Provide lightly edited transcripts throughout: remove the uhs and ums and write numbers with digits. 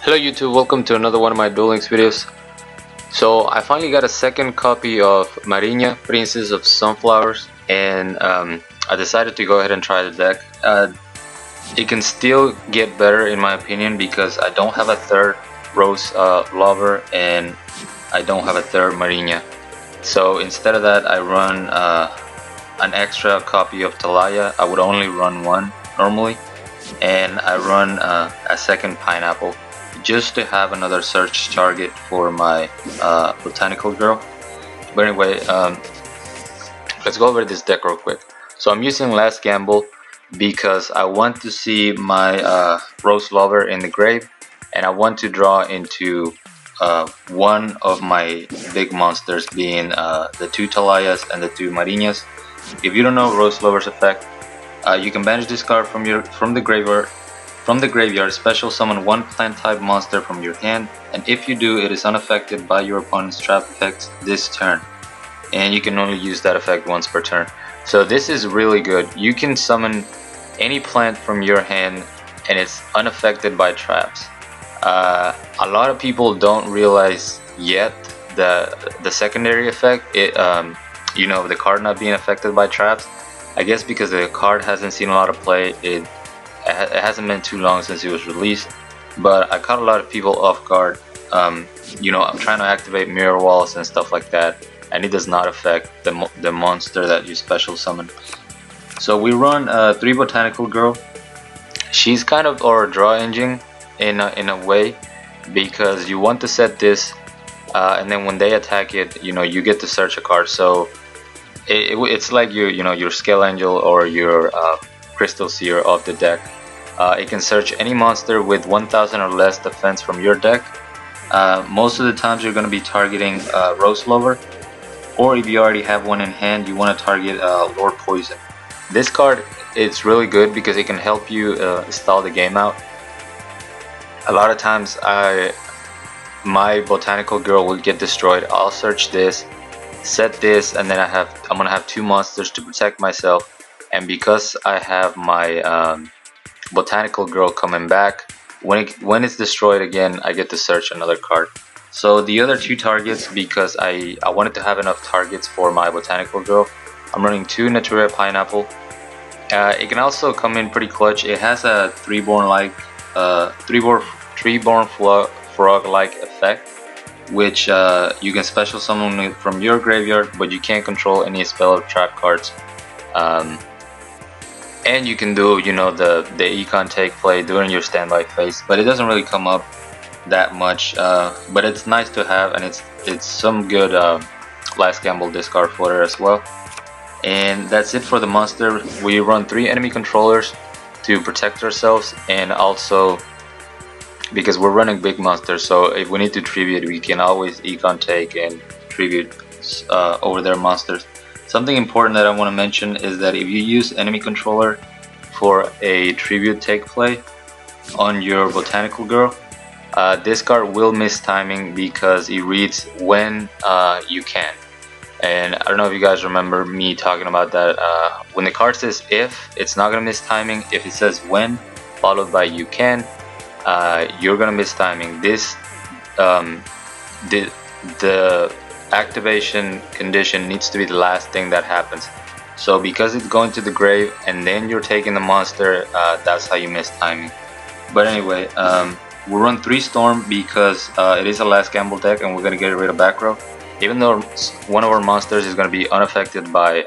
Hello YouTube, welcome to another one of my Duel Links videos. So I finally got a second copy of Mariña, Princess of Sunflowers, and I decided to go ahead and try the deck. It can still get better in my opinion because I don't have a third Rose Lover and I don't have a third Mariña. So instead of that I run an extra copy of Talaya. I would only run one normally, and I run a second Pineapple, just to have another search target for my Botanical Girl. But anyway, let's go over this deck real quick. So I'm using Last Gamble because I want to see my Rose Lover in the grave, and I want to draw into one of my big monsters, being the two Talayas and the two Mariñas. If you don't know Rose Lover's effect, you can banish this card from the graveyard. From the graveyard, special summon one plant type monster from your hand, and if you do, it is unaffected by your opponent's trap effects this turn. And you can only use that effect once per turn. So this is really good. You can summon any plant from your hand and it's unaffected by traps. A lot of people don't realize yet the secondary effect, you know, the card not being affected by traps. I guess because the card hasn't seen a lot of play, it hasn't been too long since it was released, but I caught a lot of people off guard. You know, I'm trying to activate mirror walls and stuff like that, and it does not affect the monster that you special summon. So we run 3 Botanical Girl. She's kind of our draw engine in a way, because you want to set this, and then when they attack it, you know, you get to search a card. So it's like your Scale Angel or your Crystal Seer of the deck. It can search any monster with 1000 or less defense from your deck. Most of the times you're going to be targeting Rose Lover, or if you already have one in hand, you want to target Lord Poison. This card, it's really good because it can help you stall the game out. A lot of times my Botanical Girl will get destroyed. I'll search this, set this, and then I'm gonna have 2 monsters to protect myself. And because I have my Botanical Girl coming back, when it's destroyed again, I get to search another card. So the other 2 targets, because I wanted to have enough targets for my Botanical Girl, I'm running 2 Naturia Pineapple. It can also come in pretty clutch. It has a Treeborn Frog-like effect, which you can special summon from your graveyard, but you can't control any spell or trap cards. And you can do, you know, the Econ take play during your standby phase, but it doesn't really come up that much. But it's nice to have, and it's some good Last Gamble discard fodder as well. And that's it for the monster. We run 3 enemy controllers to protect ourselves, and also because we're running big monsters, so if we need to tribute, we can always Econ take and tribute over their monsters. Something important that I want to mention is that if you use enemy controller for a tribute take play on your Botanical Girl, this card will miss timing because it reads when you can. And I don't know if you guys remember me talking about that. When the card says if, it's not gonna miss timing. If it says when followed by you can, you're gonna miss timing. This the activation condition needs to be the last thing that happens. So because it's going to the grave and then you're taking the monster, that's how you miss timing. But anyway, we'll run 3 Storm because it is a Last Gamble deck, and we're gonna get rid of back row. Even though one of our monsters is gonna be unaffected by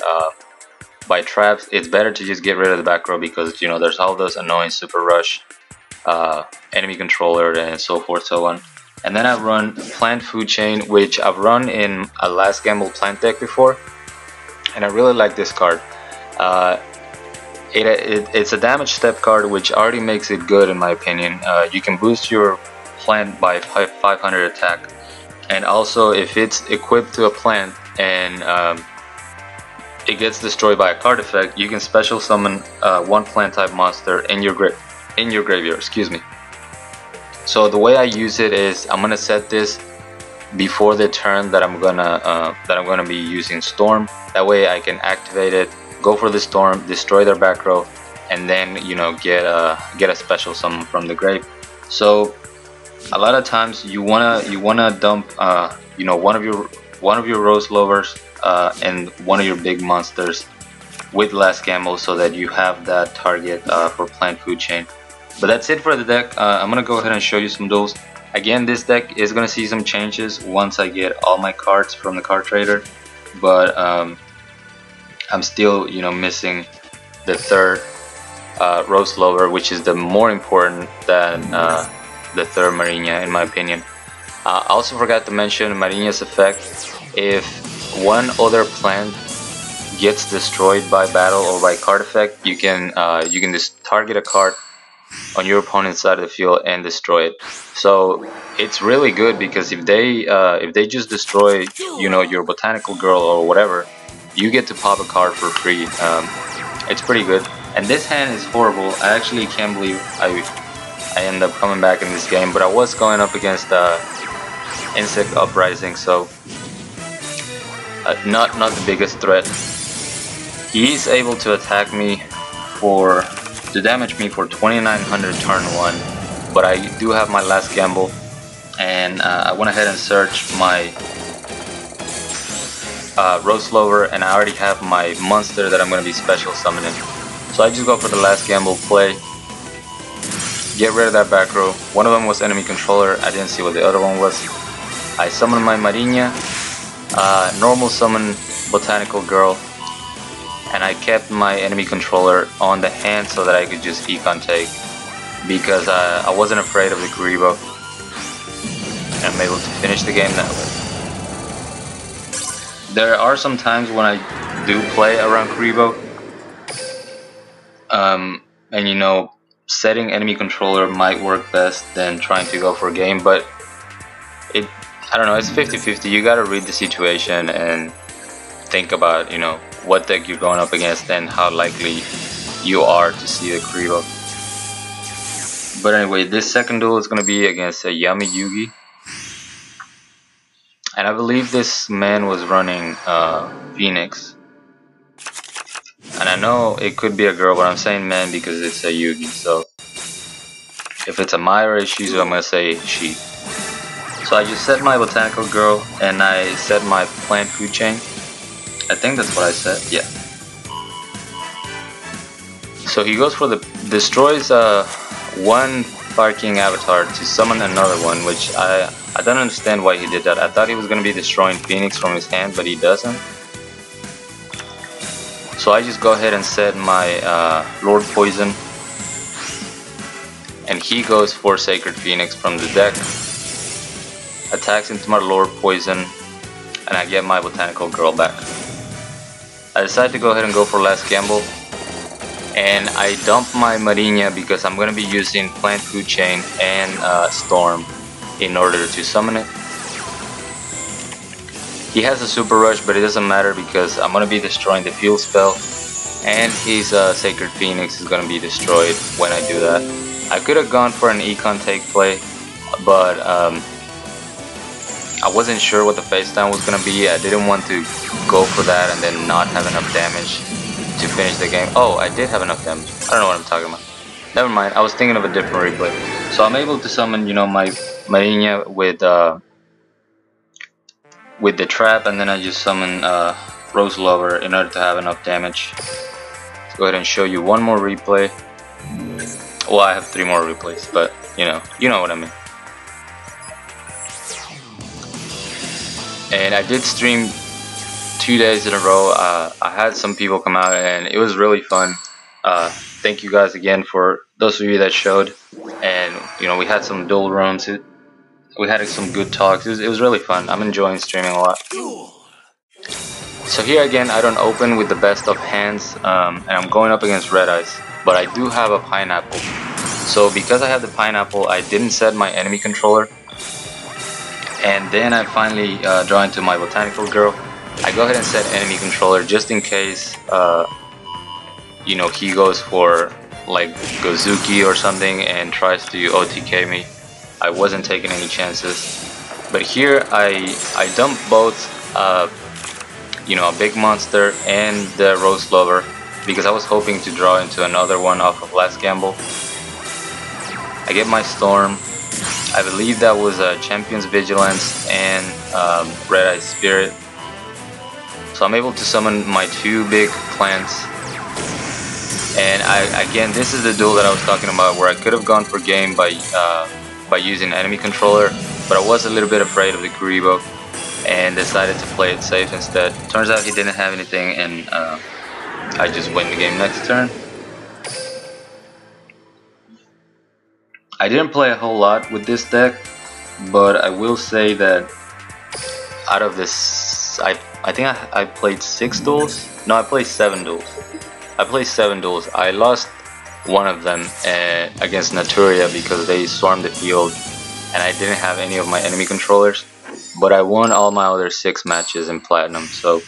traps, it's better to just get rid of the back row, because, you know, there's all those annoying Super Rush, enemy controller, and so forth, so on. And then I run Plant Food Chain, which I've run in a Last Gamble plant deck before, and I really like this card. It's a damage step card, which already makes it good in my opinion. You can boost your plant by 500 attack, and also if it's equipped to a plant and it gets destroyed by a card effect, you can special summon one plant type monster in your graveyard. Excuse me. So the way I use it is I'm gonna set this before the turn that I'm gonna be using Storm. That way I can activate it, go for the Storm, destroy their back row, and then, you know, get a special summon from the grave. So a lot of times you wanna dump you know, one of your Rose Lovers and one of your big monsters with last gamble, so that you have that target for Plant Food Chain. But that's it for the deck. I'm gonna go ahead and show you some duels. Again, this deck is gonna see some changes once I get all my cards from the card trader, but I'm still, you know, missing the third Rose Lover, which is the more important than the third Mariña, in my opinion. I also forgot to mention Mariña's effect. If one other plant gets destroyed by battle or by card effect, you can just target a card on your opponent's side of the field and destroy it. So it's really good, because if they just destroy, you know, your Botanical Girl or whatever, you get to pop a card for free. It's pretty good. And this hand is horrible. I actually can't believe I ended up coming back in this game, but I was going up against Insect Uprising, so not the biggest threat. He's able to attack me to damage me for 2900 turn 1, but I do have my last gamble, and I went ahead and searched my Rose Lover, and I already have my monster that I'm going to be special summoning. So I just go for the last gamble play, get rid of that back row. One of them was enemy controller, I didn't see what the other one was. I summon my Mariña, normal summon Botanical Girl, and I kept my enemy controller on the hand so that I could just econ take, because I wasn't afraid of the Kuriboh. I'm able to finish the game that way. There are some times when I do play around Kuriboh, and you know, setting enemy controller might work best than trying to go for a game, but I don't know, it's 50-50. You gotta read the situation and think about, you know, what deck you're going up against and how likely you are to see the Kuriboh. But anyway, this second duel is gonna be against a Yami Yugi. And I believe this man was running Phoenix. And I know it could be a girl, but I'm saying man because it's a Yugi. So if it's a Mai or a Shizu, I'm gonna say she. So I just set my Botanical Girl and I set my Plant Food Chain. I think that's what I said. Yeah. So he goes for the destroys one Fire King avatar to summon another one, which I don't understand why he did that. I thought he was gonna be destroying Phoenix from his hand, but he doesn't. So I just go ahead and set my Lord Poison, and he goes for Sacred Phoenix from the deck, attacks into my Lord Poison, and I get my Botanical Girl back. I decide to go ahead and go for last gamble, and I dump my Mariña because I'm going to be using Plant Food Chain and Storm in order to summon it. He has a Super Rush, but it doesn't matter because I'm going to be destroying the Fuel Spell, and his Sacred Phoenix is going to be destroyed when I do that. I could have gone for an Econ Take play, but I wasn't sure what the face down was going to be. I didn't want to go for that and then not have enough damage to finish the game. Oh, I did have enough damage. I don't know what I'm talking about. Never mind, I was thinking of a different replay. So I'm able to summon, you know, my Mariña with the trap, and then I just summon Rose Lover in order to have enough damage. Let's go ahead and show you one more replay. Well, I have 3 more replays, but you know what I mean. And I did stream 2 days in a row. I had some people come out, and it was really fun. Thank you guys again for those of you that showed. And you know, we had some duel rooms. We had some good talks. It was really fun. I'm enjoying streaming a lot. So here again, I don't open with the best of hands, and I'm going up against Red Eyes. But I do have a Pineapple. So because I have the Pineapple, I didn't set my enemy controller. And then I finally draw into my Botanical Girl. I go ahead and set enemy controller just in case, you know, he goes for like Gozuki or something and tries to OTK me. I wasn't taking any chances. But here I dump both, you know, a big monster and the Rose Lover because I was hoping to draw into another one off of last gamble. I get my Storm, I believe that was Champion's Vigilance and Red Eye Spirit. So I'm able to summon my 2 big plants. And again, this is the duel that I was talking about, where I could have gone for game by using enemy controller, but I was a little bit afraid of the Kuriboh and decided to play it safe instead. Turns out he didn't have anything, and I just win the game next turn. I didn't play a whole lot with this deck, but I will say that out of this, I think I played 6 duels. No, I played 7 duels. I played 7 duels. I lost one of them against Naturia because they swarmed the field and I didn't have any of my enemy controllers. But I won all my other 6 matches in Platinum. So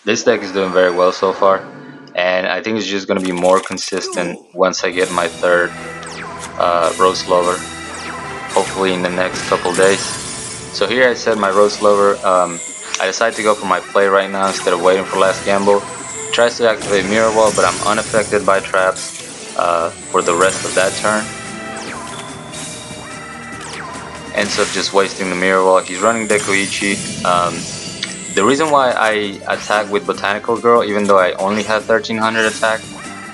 this deck is doing very well so far. And I think it's just going to be more consistent once I get my 3rd Rose Lover, hopefully in the next couple days. So here I said my Rose Lover, I decided to go for my play right now instead of waiting for last gamble. Tries to activate Mirror Wall, but I'm unaffected by traps for the rest of that turn. Ends up just wasting the Mirror Wall. He's running Dekoichi. The reason why I attacked with Botanical Girl, even though I only had 1300 attack,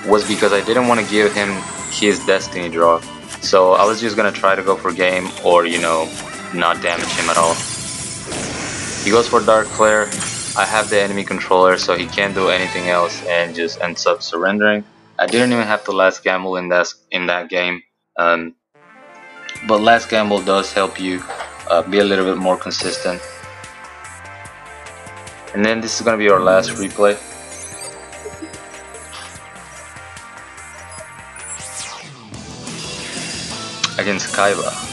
was because I didn't want to give him his Destiny draw. So I was just going to try to go for game, or you know, not damage him at all. He goes for Dark Flare. I have the enemy controller, so he can't do anything else and just ends up surrendering. I didn't even have to last gamble in that game. But last gamble does help you be a little bit more consistent. And then this is going to be our last replay. Against Kaiba.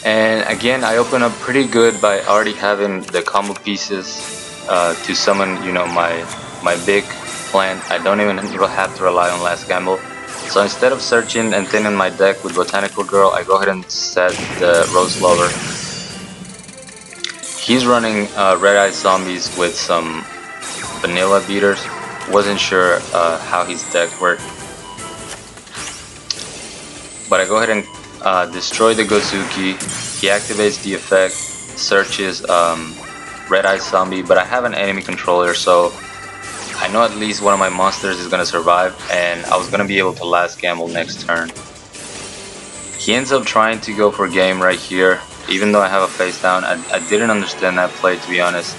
And again, I open up pretty good by already having the combo pieces to summon, you know, my big plant. I don't even have to rely on last gamble. So instead of searching and thinning my deck with Botanical Girl, I go ahead and set the Rose Lover. He's running Red Eye Zombies with some vanilla beaters. Wasn't sure how his deck worked. But I go ahead and destroy the Gozuki. He activates the effect, searches Red Eye Zombie, but I have an enemy controller, so I know at least one of my monsters is gonna survive, and I was gonna be able to last gamble next turn. He ends up trying to go for game right here, even though I have a face down. I didn't understand that play, to be honest.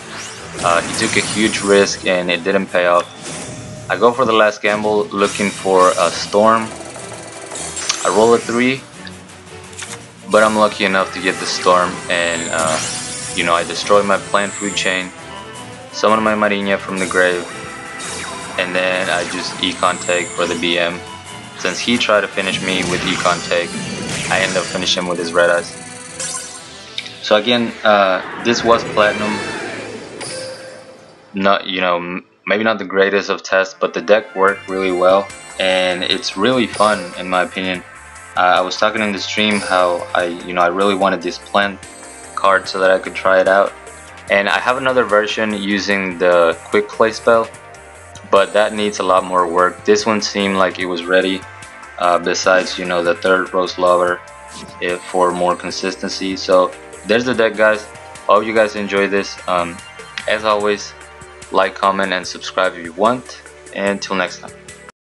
He took a huge risk and it didn't pay off. I go for the last gamble looking for a Storm. I roll a 3, but I'm lucky enough to get the Storm, and you know, I destroy my plant food chain, summon my Mariña from the grave, and then I just Econ Take for the BM. Since he tried to finish me with Econ Take, I end up finishing him with his Red Eyes. So again, this was Platinum. Not, you know, maybe not the greatest of tests, but the deck worked really well, and it's really fun in my opinion. I was talking in the stream how I really wanted this plant card so that I could try it out, and I have another version using the quick play spell, but that needs a lot more work. This one seemed like it was ready, besides, you know, the 3rd Rose Lover for more consistency. So there's the deck, guys. Hope you guys enjoyed this. As always, like, comment, and subscribe if you want, and until next time.